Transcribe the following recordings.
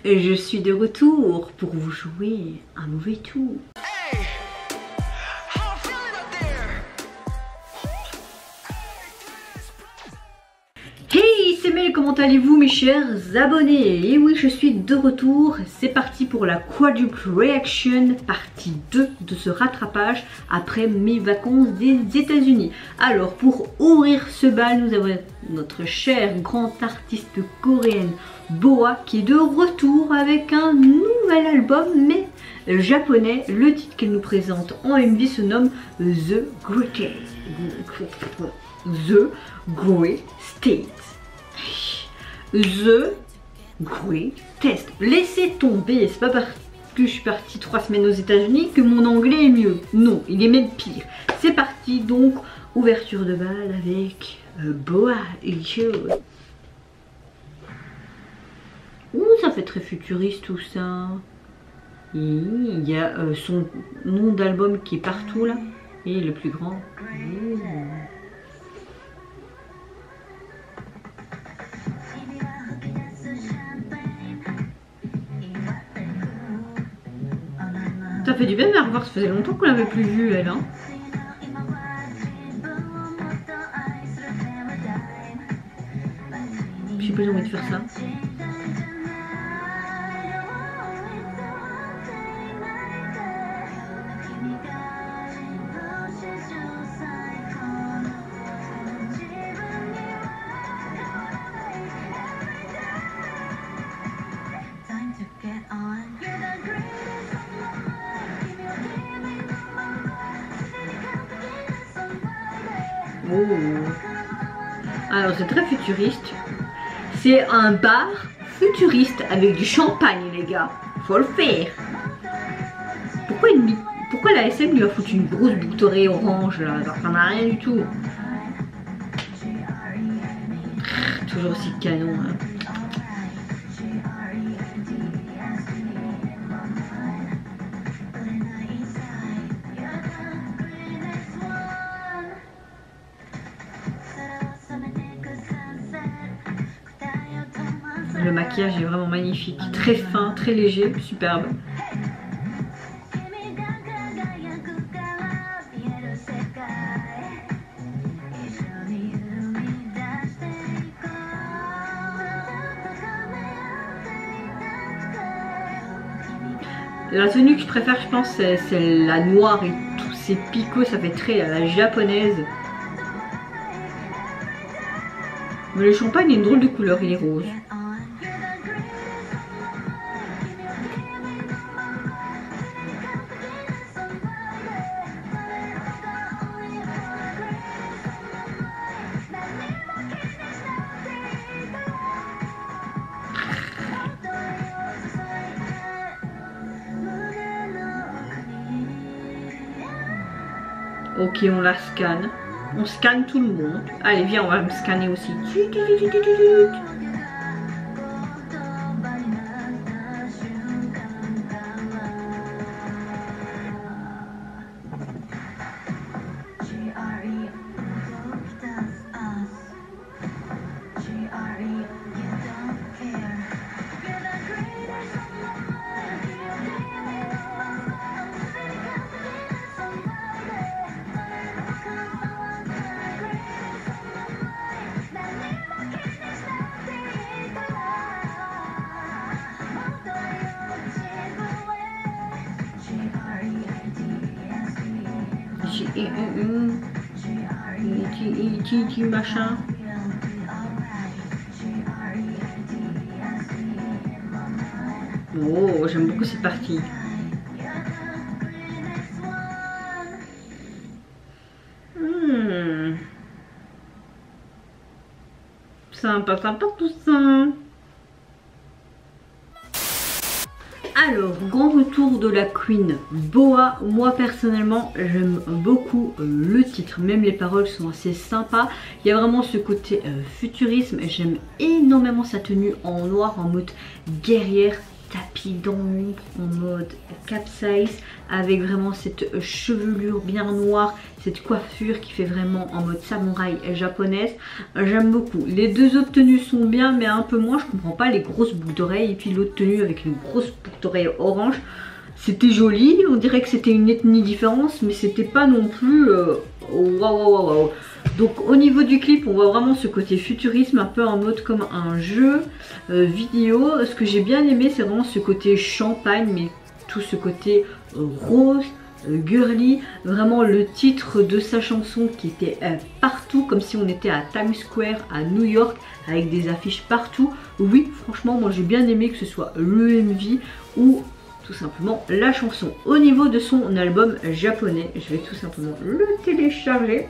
je suis de retour pour vous jouer un mauvais tour. Hey, c'est Mel, comment allez-vous mes chers abonnés? Et oui, je suis de retour, c'est parti pour la Quadruple Reaction, partie 2 de ce rattrapage après mes vacances des États-Unis. Alors, pour ouvrir ce bal, nous avons notre chère grande artiste coréenne Boa qui est de retour avec un nouvel album, mais japonais. Le titre qu'elle nous présente en MV se nomme The Greatest. The Greatest. The Greatest. Laissez tomber, c'est pas parce que je suis partie 3 semaines aux États-Unis que mon anglais est mieux. Non, il est même pire. C'est parti donc, ouverture de bal avec Boa et Joe. Ouh, ça fait très futuriste tout ça. Et il y a son nom d'album qui est partout là. Et le plus grand. Ouh. Ça fait du bien de la revoir, ça faisait longtemps qu'on l'avait plus vue elle hein. J'ai pas envie de faire ça. Oh. Alors c'est très futuriste. C'est un bar futuriste avec du champagne les gars. Faut le faire. Pourquoi la SM lui a foutu une grosse boucle d'oreille orange là? Ça n'a rien du tout. Toujours aussi canon hein. Le maquillage est vraiment magnifique, très fin, très léger, superbe. La tenue que je préfère, je pense, c'est la noire et tous ces picots, ça fait très à la japonaise. Mais le champagne a une drôle de couleur, il est rose. Ok, on la scanne. On scanne tout le monde. Allez, viens, on va me scanner aussi. Machin. Oh, j'aime beaucoup cette partie. Sympa tout ça. Alors, grand retour de la Queen Boa. Moi personnellement j'aime beaucoup le titre, même les paroles sont assez sympas. Il y a vraiment ce côté futurisme. J'aime énormément sa tenue en noir en mode guerrière, pique dans l'ombre en mode capsize avec vraiment cette chevelure bien noire, cette coiffure qui fait vraiment en mode samouraï japonaise. J'aime beaucoup. Les deux autres tenues sont bien mais un peu moins, je comprends pas les grosses boucles d'oreilles et puis l'autre tenue avec une grosse boucle d'oreille orange. C'était joli, on dirait que c'était une ethnie différente mais c'était pas non plus waouh. Donc au niveau du clip on voit vraiment ce côté futurisme un peu en mode comme un jeu vidéo. Ce que j'ai bien aimé c'est vraiment ce côté champagne mais tout ce côté rose, girly, vraiment le titre de sa chanson qui était partout comme si on était à Times Square à New York avec des affiches partout. Oui franchement moi j'ai bien aimé que ce soit le MV ou tout simplement la chanson. Au niveau de son album japonais, je vais tout simplement le télécharger.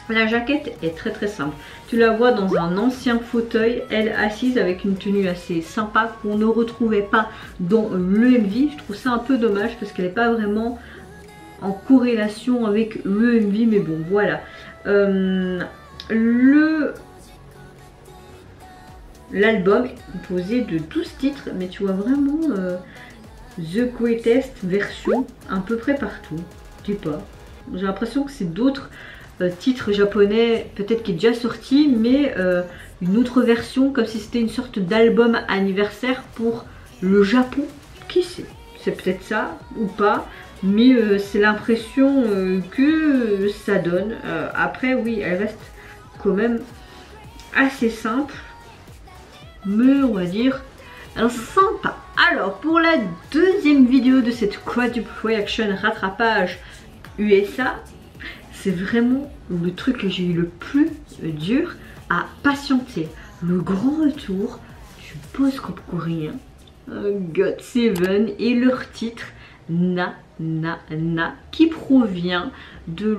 La jaquette est très simple. Tu la vois dans un ancien fauteuil, elle assise avec une tenue assez sympa qu'on ne retrouvait pas dans le MV. Je trouve ça un peu dommage parce qu'elle n'est pas vraiment en corrélation avec le MV, mais bon voilà. L'album est composé de 12 titres, mais tu vois vraiment The Greatest version à peu près partout. Je sais pas. J'ai l'impression que c'est d'autres titres japonais, peut-être qui est déjà sorti, mais une autre version, comme si c'était une sorte d'album anniversaire pour le Japon. Qui sait? C'est peut-être ça ou pas, mais c'est l'impression que ça donne. Après, oui, elle reste quand même assez simple, mais on va dire sympa. Alors pour la deuxième vidéo de cette quadruple reaction rattrapage USA, c'est vraiment le truc que j'ai eu le plus dur à patienter. Le grand retour du post-groupe coréen GOT7 et leur titre Na Na Na qui provient de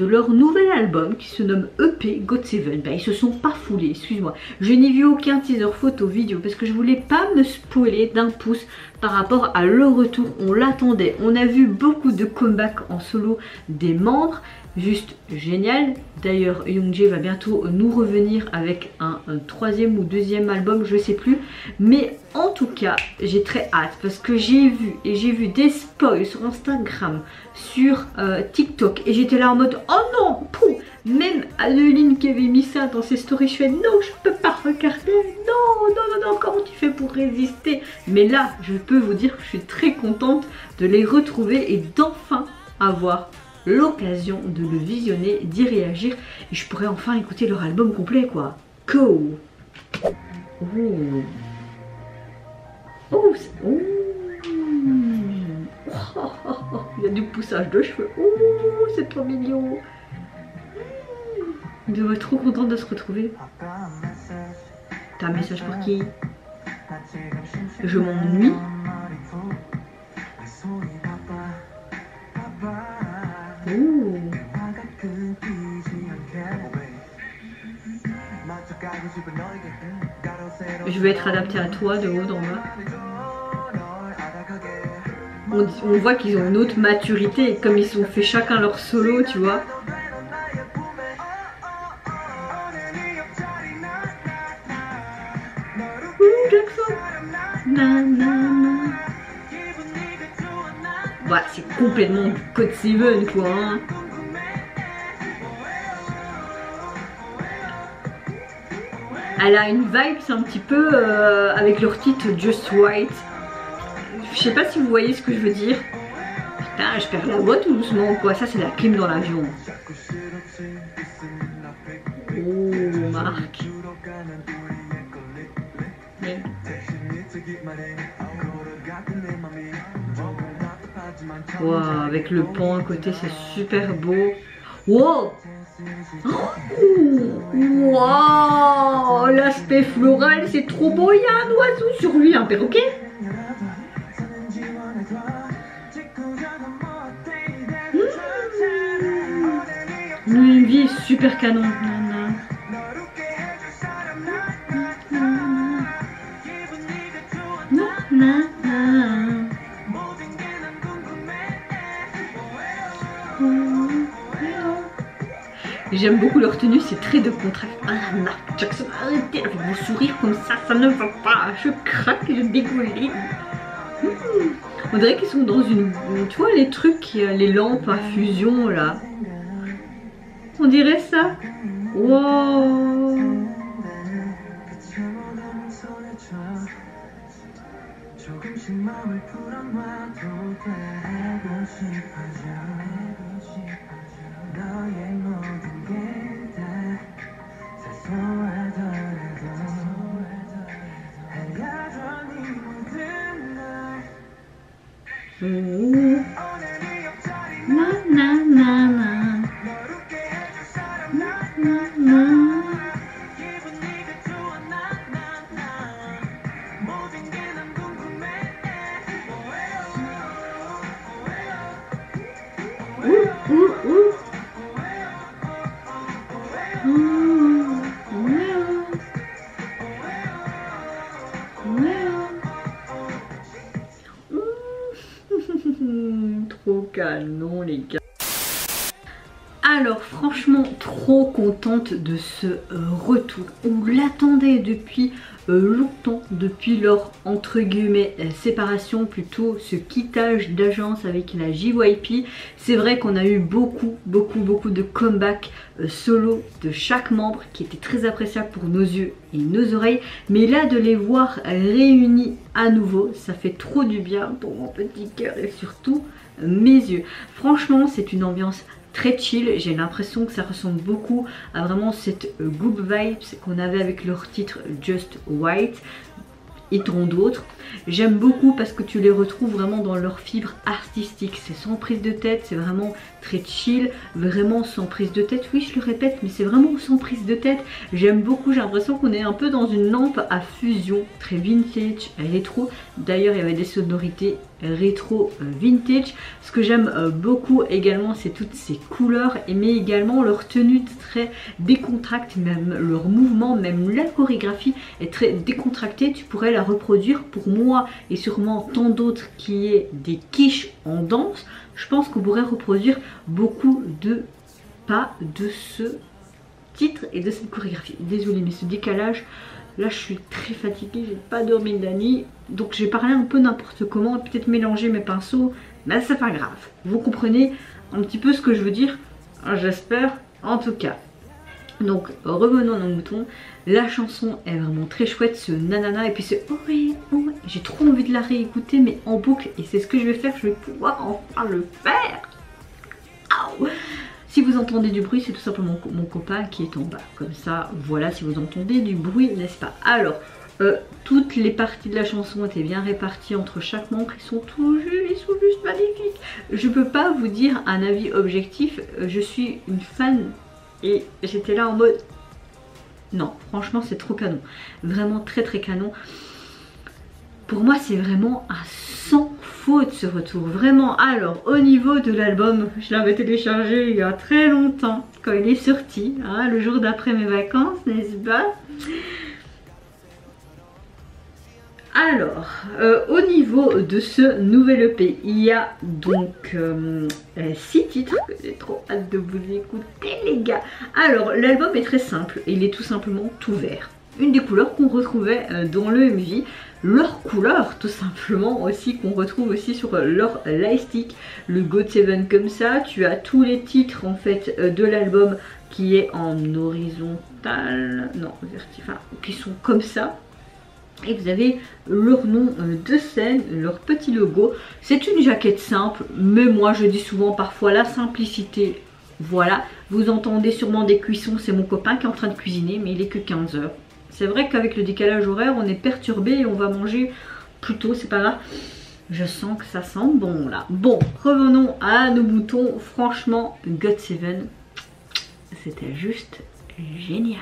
leur nouvel album qui se nomme EP GOT7. Ben, ils se sont pas foulés, excuse-moi. Je n'ai vu aucun teaser photo vidéo parce que je voulais pas me spoiler d'un pouce par rapport à leur retour. On l'attendait. On a vu beaucoup de comebacks en solo des membres. Juste génial. D'ailleurs, Youngjae va bientôt nous revenir avec un troisième ou deuxième album, je sais plus. Mais en tout cas, j'ai très hâte parce que j'ai vu des spoils sur Instagram, sur TikTok et j'étais là en mode oh non, pou. Même Adeline qui avait mis ça dans ses stories, je fais non, je peux pas regarder, non, comment tu fais pour résister? Mais là, je peux vous dire que je suis très contente de les retrouver et d'enfin avoir l'occasion de le visionner, d'y réagir et je pourrais enfin écouter leur album complet quoi. Go. Il y a du poussage de cheveux. C'est trop mignon. Il doit être trop content de se retrouver. T'as un message pour qui? Je m'ennuie. Je vais être adapté à toi de haut en bas. On voit qu'ils ont une autre maturité, comme ils ont fait chacun leur solo, tu vois. Bah, c'est complètement du GOT7 quoi. Hein. Elle a une vibe, c'est un petit peu avec leur titre Just Right. Je sais pas si vous voyez ce que je veux dire. Putain, je perds la voix tout doucement quoi. Ça, c'est la clim dans l'avion. Oh, Marc. Wow, avec le pont à côté, c'est super beau. Wow! Wow! L'aspect floral, c'est trop beau. Il y a un oiseau sur lui, un perroquet. Une vie super canon. J'aime beaucoup leur tenue, c'est très de contraste. Ah, Mark Jackson, arrêtez avec vos sourires comme ça ne va pas. Je craque, je dégouline. On dirait qu'ils sont dans une... Tu vois les trucs, les lampes à fusion là. On dirait ça. Wow. Na na na na. Na na. Trop canon les gars. Alors franchement trop contente de ce retour. On l'attendait depuis longtemps, depuis leur entre guillemets séparation, plutôt ce quittage d'agence avec la JYP. C'est vrai qu'on a eu beaucoup de comebacks solo de chaque membre qui était très appréciable pour nos yeux et nos oreilles. Mais là de les voir réunis à nouveau, ça fait trop du bien pour mon petit cœur et surtout mes yeux. Franchement c'est une ambiance très chill, j'ai l'impression que ça ressemble beaucoup à vraiment cette good vibes qu'on avait avec leur titre Just White et tant d'autres. J'aime beaucoup parce que tu les retrouves vraiment dans leur fibre artistique, c'est sans prise de tête, c'est vraiment très chill, vraiment sans prise de tête. Oui je le répète mais c'est vraiment sans prise de tête. J'aime beaucoup, j'ai l'impression qu'on est un peu dans une lampe à fusion, très vintage, rétro. D'ailleurs il y avait des sonorités rétro vintage. Ce que j'aime beaucoup également c'est toutes ces couleurs, mais également leur tenue très décontractée, même leur mouvement, même la chorégraphie est très décontractée. Tu pourrais la reproduire pour moi et sûrement tant d'autres qui est des quiches en danse. Je pense qu'on pourrait reproduire beaucoup de pas de ce titre et de cette chorégraphie. Désolée mais ce décalage, là je suis très fatiguée, j'ai pas dormi de la nuit, donc j'ai parlé un peu n'importe comment, peut-être mélanger mes pinceaux, mais c'est pas grave. Vous comprenez un petit peu ce que je veux dire, j'espère en tout cas. Donc revenons à nos moutons, la chanson est vraiment très chouette, ce nanana et puis ce oh ouais, j'ai trop envie de la réécouter mais en boucle et c'est ce que je vais faire, je vais pouvoir enfin le faire. Aouh. Si vous entendez du bruit, c'est tout simplement mon copain qui est en bas. Comme ça, voilà, si vous entendez du bruit, n'est-ce pas? Alors, toutes les parties de la chanson étaient bien réparties entre chaque membre. Ils sont juste magnifiques. Je peux pas vous dire un avis objectif. Je suis une fan et j'étais là en mode... Non, franchement, c'est trop canon. Vraiment très canon. Pour moi, c'est vraiment un sans faute ce retour. Vraiment, alors, au niveau de l'album, je l'avais téléchargé il y a très longtemps, quand il est sorti, hein, le jour d'après mes vacances, n'est-ce pas? Alors, au niveau de ce nouvel EP, il y a donc 6 titres que j'ai trop hâte de vous écouter les gars. Alors, l'album est très simple, il est tout simplement tout vert. Une des couleurs qu'on retrouvait dans le MV, leur couleur tout simplement aussi qu'on retrouve aussi sur leur lightstick, le GOT7 comme ça. Tu as tous les titres en fait de l'album qui est en horizontal, non vertical, qui sont comme ça. Et vous avez leur nom de scène, leur petit logo. C'est une jaquette simple, mais moi je dis souvent parfois la simplicité. Voilà, vous entendez sûrement des cuissons, c'est mon copain qui est en train de cuisiner, mais il est que 15 h. C'est vrai qu'avec le décalage horaire, on est perturbé et on va manger plus tôt, c'est pas grave. Je sens que ça sent bon là. Bon, revenons à nos moutons. Franchement, GOT7, c'était juste génial.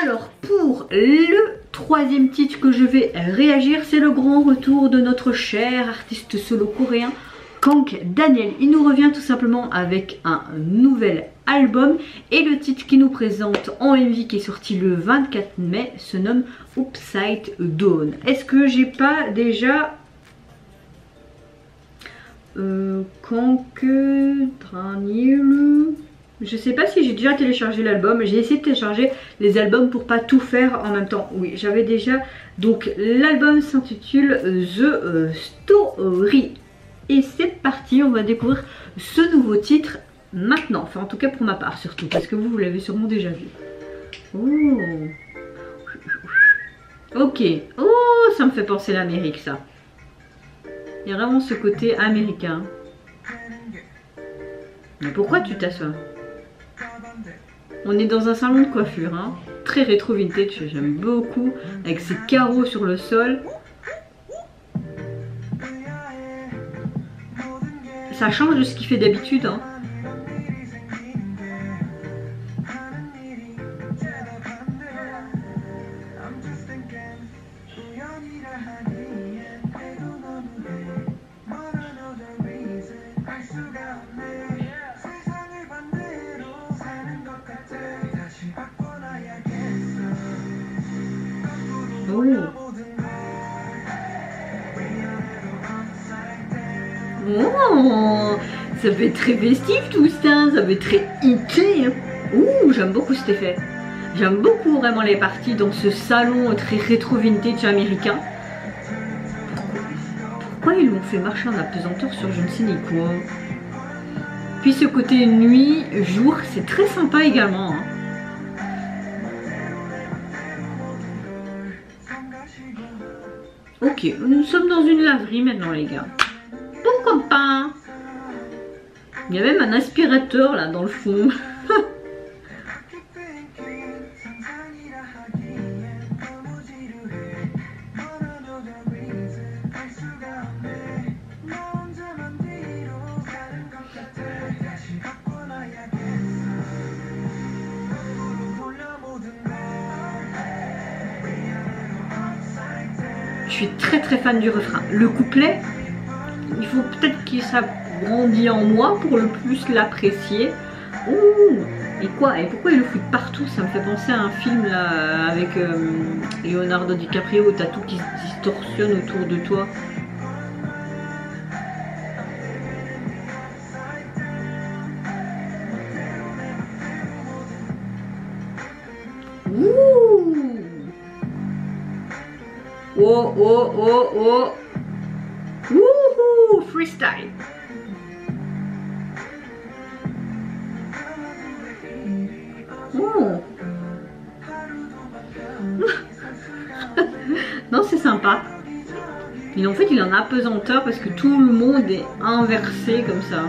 Alors pour le troisième titre que je vais réagir, c'est le grand retour de notre cher artiste solo coréen Kang Daniel. Il nous revient tout simplement avec un nouvel album et le titre qui nous présente en MV qui est sorti le 24 mai se nomme Upside Down. Est-ce que j'ai pas déjà Kang Daniel Je sais pas si j'ai déjà téléchargé l'album. J'ai essayé de télécharger les albums pour pas tout faire en même temps. Oui, j'avais déjà. Donc l'album s'intitule The Story. Et c'est parti, on va découvrir ce nouveau titre maintenant. Enfin en tout cas pour ma part surtout. Parce que vous l'avez sûrement déjà vu. Oh. Ok. Oh, ça me fait penser à l'Amérique ça. Il y a vraiment ce côté américain. Mais pourquoi tu t'assois? On est dans un salon de coiffure, hein. Très rétro vintage, j'aime beaucoup. Avec ces carreaux sur le sol. Ça change de ce qu'il fait d'habitude, hein. Oh, ça fait très festif tout ça, ça fait très hippie. Ouh, j'aime beaucoup cet effet. J'aime beaucoup vraiment les parties dans ce salon très rétro vintage américain. Pourquoi ils l'ont fait marcher en apesanteur sur je ne sais ni quoi? Puis ce côté nuit, jour, c'est très sympa également. Hein. Ok, nous sommes dans une laverie maintenant les gars. Pourquoi pas? Il y a même un aspirateur là dans le fond. Je suis très fan du refrain. Le couplet, il faut peut-être qu'il s'agrandisse en moi pour le plus l'apprécier. Ouh, et quoi? Et pourquoi il le fout partout? Ça me fait penser à un film là avec Leonardo DiCaprio où t'as tout qui se distorsionne autour de toi. Ouh! Oh oh oh oh! Wouhou! Freestyle! Oh. Non, c'est sympa. Et en fait, il en a apesanteur parce que tout le monde est inversé comme ça.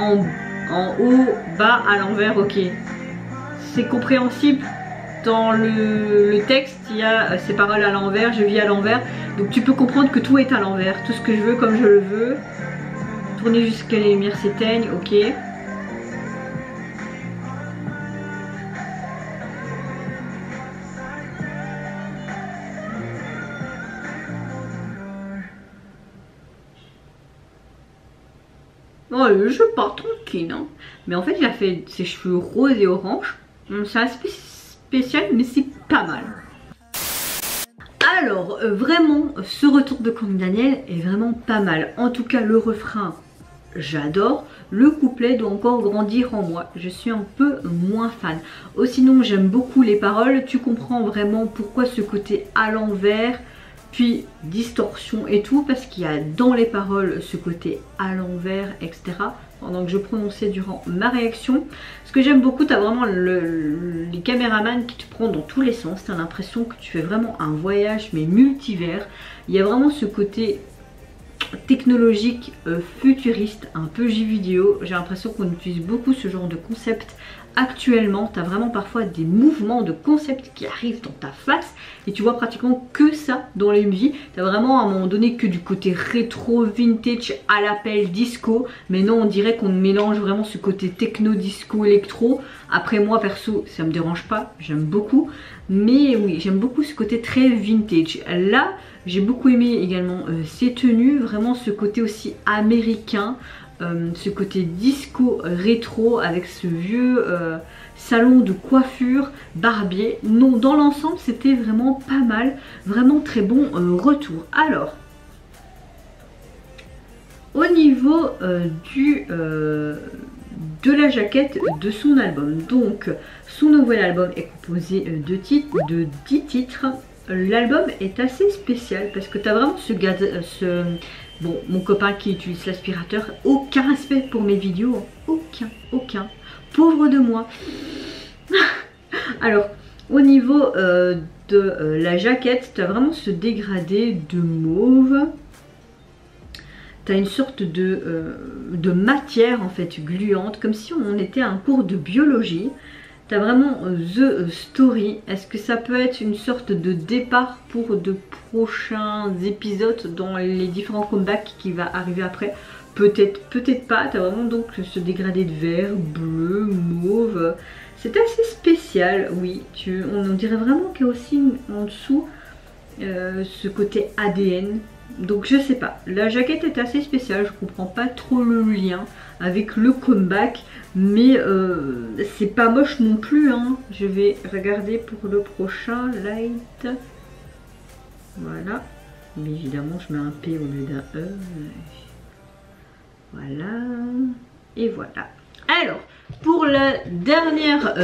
En haut, bas, à l'envers, ok. C'est compréhensible. Dans le texte, il y a ces paroles à l'envers, je vis à l'envers. Donc tu peux comprendre que tout est à l'envers. Tout ce que je veux comme je le veux. Tourner jusqu'à les lumières s'éteignent, ok. Oh, le jeu part tranquille, hein. Mais en fait, il a fait ses cheveux roses et orange. C'est un spécial, mais c'est pas mal. Alors, vraiment, ce retour de Candy Daniel est vraiment pas mal. En tout cas, le refrain, j'adore. Le couplet doit encore grandir en moi. Je suis un peu moins fan. Oh, sinon, j'aime beaucoup les paroles. Tu comprends vraiment pourquoi ce côté à l'envers, puis distorsion et tout, parce qu'il y a dans les paroles ce côté à l'envers, etc. Pendant que je prononçais durant ma réaction. Ce que j'aime beaucoup, tu as vraiment les caméramans qui te prennent dans tous les sens. Tu as l'impression que tu fais vraiment un voyage mais multivers. Il y a vraiment ce côté technologique, futuriste, un peu jeu vidéo. J'ai l'impression qu'on utilise beaucoup ce genre de concept actuellement. Tu as vraiment parfois des mouvements de concept qui arrivent dans ta face et tu vois pratiquement que ça dans les musiques. Tu as vraiment à un moment donné que du côté rétro, vintage, à l'appel disco, mais non, on dirait qu'on mélange vraiment ce côté techno, disco, électro. Après moi perso, ça me dérange pas, j'aime beaucoup, mais oui, j'aime beaucoup ce côté très vintage. Là, j'ai beaucoup aimé également ces tenues, vraiment ce côté aussi américain. Ce côté disco rétro avec ce vieux salon de coiffure barbier. Non, dans l'ensemble c'était vraiment pas mal, vraiment très bon retour. Alors au niveau de la jaquette de son album. Donc son nouvel album est composé de 10 titres. L'album est assez spécial parce que tu as vraiment bon, mon copain qui utilise l'aspirateur, aucun respect pour mes vidéos, aucun. Pauvre de moi. Alors, au niveau de la jaquette, tu as vraiment ce dégradé de mauve. Tu as une sorte de matière en fait gluante, comme si on était à un cours de biologie. Tu as vraiment The Story. Est-ce que ça peut être une sorte de départ pour de prochains épisodes dans les différents comebacks qui va arriver après? Peut-être, peut-être pas. Tu as vraiment donc ce dégradé de vert, bleu, mauve. C'est assez spécial, oui. On dirait vraiment qu'il y a aussi en dessous ce côté ADN. Donc je sais pas, la jaquette est assez spéciale, je comprends pas trop le lien avec le comeback, mais c'est pas moche non plus, hein. Je vais regarder pour le prochain Light. Voilà, mais évidemment je mets un P au lieu d'un E. Voilà, et voilà. Alors, pour la dernière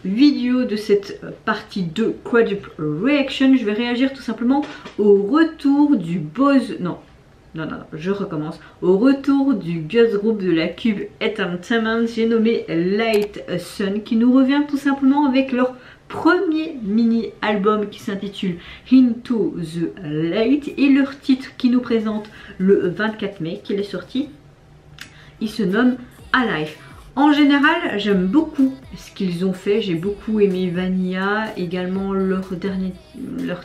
vidéo de cette partie 2 Quadruple Reaction, je vais réagir tout simplement au retour du Buzz... Non, je recommence. Au retour du girls group de la Cube Entertainment, j'ai nommé Light Sun, qui nous revient tout simplement avec leur premier mini-album qui s'intitule Into the Light, et leur titre qui nous présente le 24 mai, qu'il est sorti, il se nomme Alive. En général, j'aime beaucoup ce qu'ils ont fait. J'ai beaucoup aimé Vanilla, également leur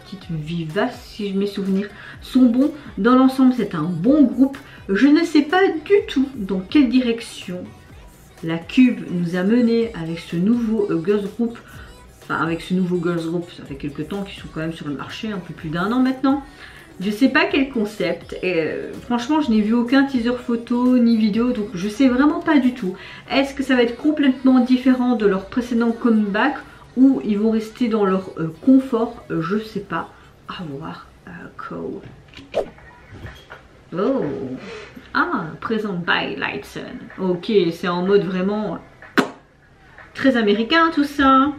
titre Vivace, si mes souvenirs sont bons. Dans l'ensemble, c'est un bon groupe. Je ne sais pas du tout dans quelle direction la Cube nous a mené avec ce nouveau girls group. Enfin, avec ce nouveau girls group, ça fait quelques temps qu'ils sont quand même sur le marché, un peu plus d'1 an maintenant. Je sais pas quel concept, et franchement je n'ai vu aucun teaser photo ni vidéo, donc je sais vraiment pas du tout. Est-ce que ça va être complètement différent de leur précédent comeback ou ils vont rester dans leur confort? Je sais pas. À voir. Cool. Oh. Ah, présent by Light Sun. Ok, c'est en mode vraiment très américain tout ça.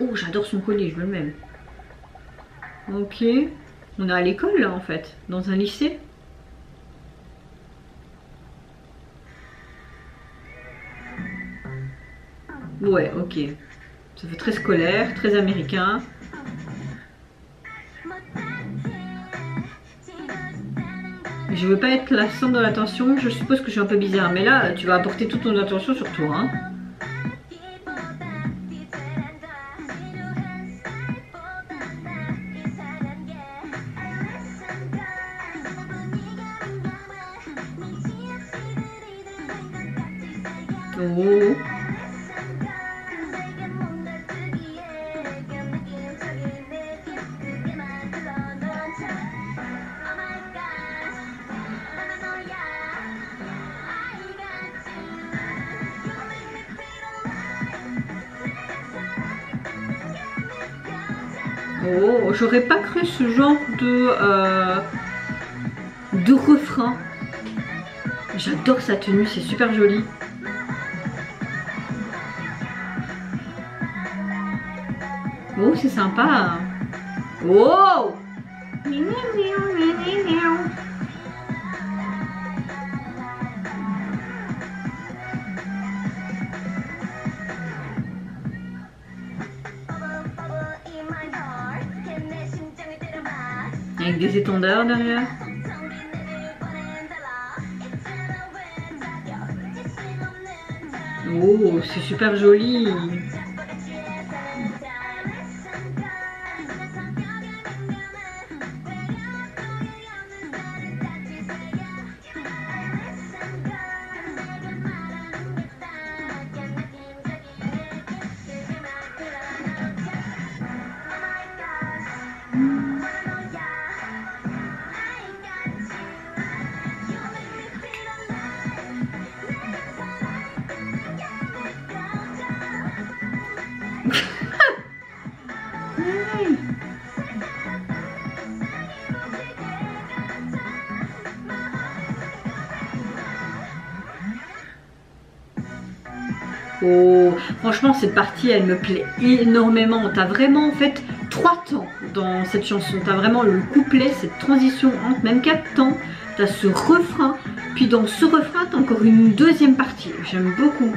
Oh, j'adore son collier, je veux le même. Ok. On est à l'école là en fait, dans un lycée. Ouais, ok. Ça fait très scolaire, très américain. Je veux pas être la centre de l'attention, je suppose que je suis un peu bizarre. Mais là, tu vas apporter toute ton attention sur toi, hein. Oh. Oh, j'aurais pas cru ce genre de refrain. J'adore sa tenue, c'est super joli. Oh, c'est sympa. Wow. Avec des étendeurs derrière. Oh, c'est super joli. Oh, franchement cette partie elle me plaît énormément. T'as vraiment en fait 3 temps dans cette chanson. T'as vraiment le couplet, cette transition entre même 4 temps. T'as ce refrain, puis dans ce refrain t'as encore une deuxième partie. J'aime beaucoup.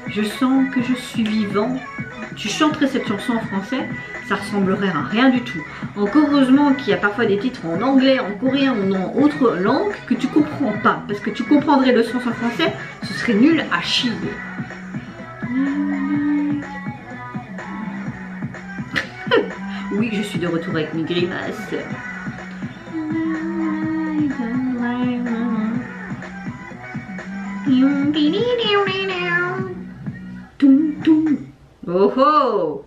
Je sens que je suis vivant. Tu chanterais cette chanson en français, ça ressemblerait à rien du tout. Encore heureusement qu'il y a parfois des titres en anglais, en coréen ou en autre langue que tu comprends pas. Parce que tu comprendrais le sens en français, ce serait nul à chier. Oui, je suis de retour avec mes grimaces. Oh oh!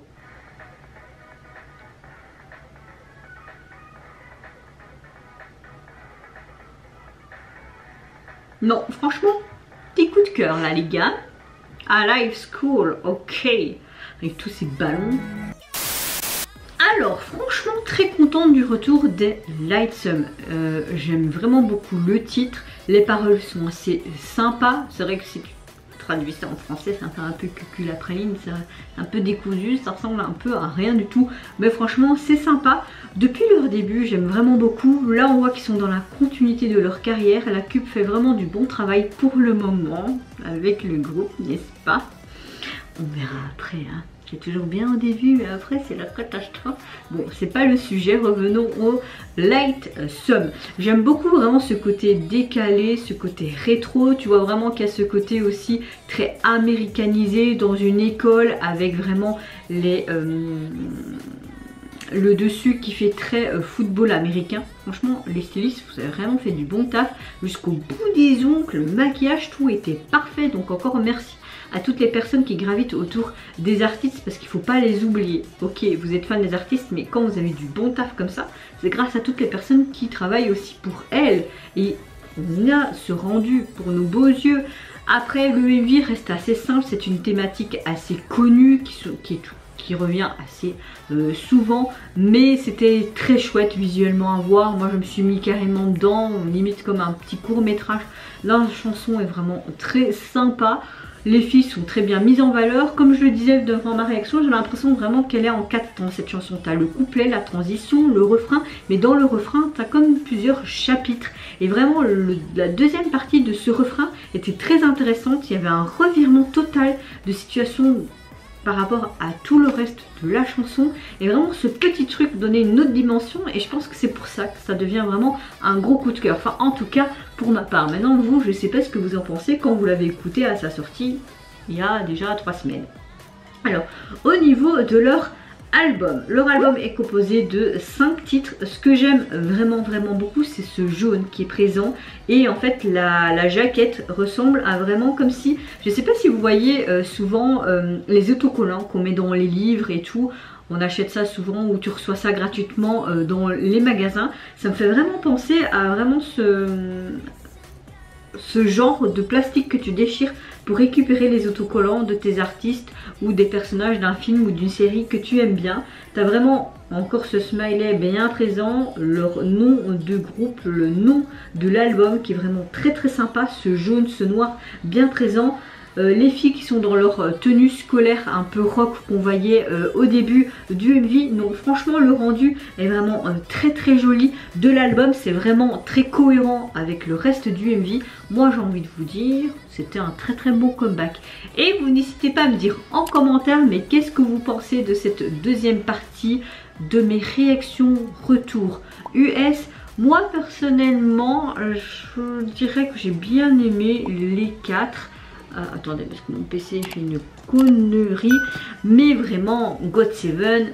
Non, franchement, petit coup de cœur là les gars. Ah, Live School, ok. Avec tous ces ballons. Alors, franchement, très contente du retour des Lightsome. J'aime vraiment beaucoup le titre. Les paroles sont assez sympas. C'est vrai que si tu traduis ça en français, ça fait un peu cucul après ligne, c'est un peu décousu, ça ressemble un peu à rien du tout. Mais franchement, c'est sympa. Depuis leur début, j'aime vraiment beaucoup. Là, on voit qu'ils sont dans la continuité de leur carrière. La Cube fait vraiment du bon travail pour le moment avec le groupe, n'est-ce pas? On verra après, hein. C'est toujours bien au début, mais après c'est la catastrophe. Bon, c'est pas le sujet, revenons au Lightsome. J'aime beaucoup vraiment ce côté décalé, ce côté rétro. Tu vois vraiment qu'il y a ce côté aussi très américanisé dans une école avec vraiment les... le dessus qui fait très football américain. Franchement, les stylistes, vous avez vraiment fait du bon taf. Jusqu'au bout des ongles, le maquillage, tout était parfait. Donc encore merci à toutes les personnes qui gravitent autour des artistes parce qu'il ne faut pas les oublier. Ok, vous êtes fan des artistes, mais quand vous avez du bon taf comme ça, c'est grâce à toutes les personnes qui travaillent aussi pour elles. Et on a ce rendu pour nos beaux yeux. Après, le MV reste assez simple, c'est une thématique assez connue qui revient assez souvent, mais c'était très chouette visuellement à voir. Moi je me suis mis carrément dedans, limite comme un petit court métrage. La chanson est vraiment très sympa. Les filles sont très bien mises en valeur. Comme je le disais devant ma réaction, j'ai l'impression vraiment qu'elle est en 4 temps cette chanson. Tu as le couplet, la transition, le refrain, mais dans le refrain, tu as comme plusieurs chapitres. Et vraiment, la deuxième partie de ce refrain était très intéressante. Il y avait un revirement total de situation par rapport à tout le reste de la chanson. Et vraiment, ce petit truc donnait une autre dimension. Et je pense que c'est pour ça que ça devient vraiment un gros coup de cœur. Enfin, en tout cas, pour ma part. Maintenant, vous, je ne sais pas ce que vous en pensez quand vous l'avez écouté à sa sortie il y a déjà 3 semaines. Alors, au niveau de leur album est composé de 5 titres. Ce que j'aime vraiment beaucoup, c'est ce jaune qui est présent. Et en fait, la jaquette ressemble à vraiment comme si... Je ne sais pas si vous voyez souvent les autocollants qu'on met dans les livres et tout. On achète ça souvent ou tu reçois ça gratuitement dans les magasins. Ça me fait vraiment penser à vraiment ce genre de plastique que tu déchires pour récupérer les autocollants de tes artistes ou des personnages d'un film ou d'une série que tu aimes bien. Tu as vraiment encore ce smiley bien présent, leur nom de groupe, le nom de l'album qui est vraiment très sympa, ce jaune, ce noir bien présent. Les filles qui sont dans leur tenue scolaire un peu rock qu'on voyait au début du MV. Donc franchement le rendu est vraiment très joli de l'album. C'est vraiment très cohérent avec le reste du MV. Moi j'ai envie de vous dire, c'était un très beau comeback. Et vous n'hésitez pas à me dire en commentaire, mais qu'est-ce que vous pensez de cette deuxième partie de mes réactions retour US. Moi personnellement, je dirais que j'ai bien aimé les 4. Attendez, parce que mon PC fait une connerie. Mais vraiment, GOT7,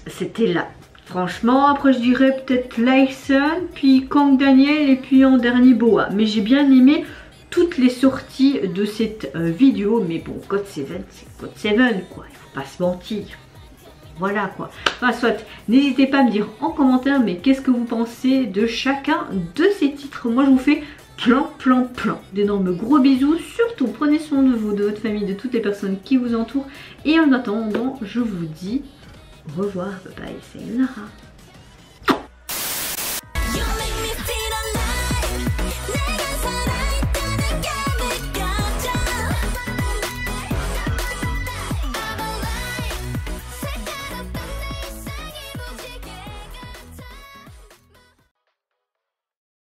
c'était là. Franchement, après je dirais peut-être Lightsome, puis Kang Daniel, et puis en dernier Boa. Mais j'ai bien aimé toutes les sorties de cette vidéo. Mais bon, GOT7, c'est GOT7, quoi. Il faut pas se mentir. Voilà quoi. Enfin, soit, n'hésitez pas à me dire en commentaire, mais qu'est-ce que vous pensez de chacun de ces titres. Moi, je vous fais plein d'énormes gros bisous. Surtout prenez soin de vous, de votre famille, de toutes les personnes qui vous entourent. Et en attendant, je vous dis au revoir, bye bye, c'est Nara.